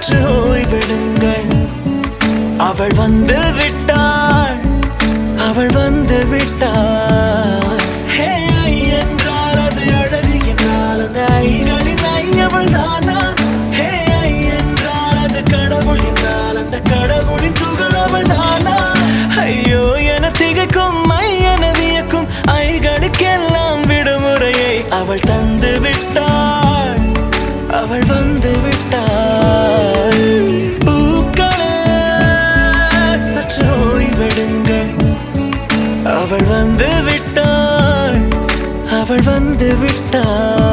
சற்று ஓய்வெடுங்கள். அவள் வந்து விட்டாள், அவள் வந்து விட்டாள். ஹே ஐ என்றால் அது அழகு என்றால் அந்த ஐகளின் ஐ அவள் தானா? ஹே ஐ என்றால் அது கடவுள் என்றால் அந்த கடவுளின் துகள் அவள் தானா? ஐயோ என திகைக்கும் ஐ என வியக்கும் ஐகளுக்கெல்லாம் விடுமுறையை அவள் தந்து விட்டாள், அவள் வந்து விட்டாள். பூக்களே சற்று ஓய்வெடுங்கள். அவள் வந்து விட்டாள், அவள் வந்து விட்டாள்.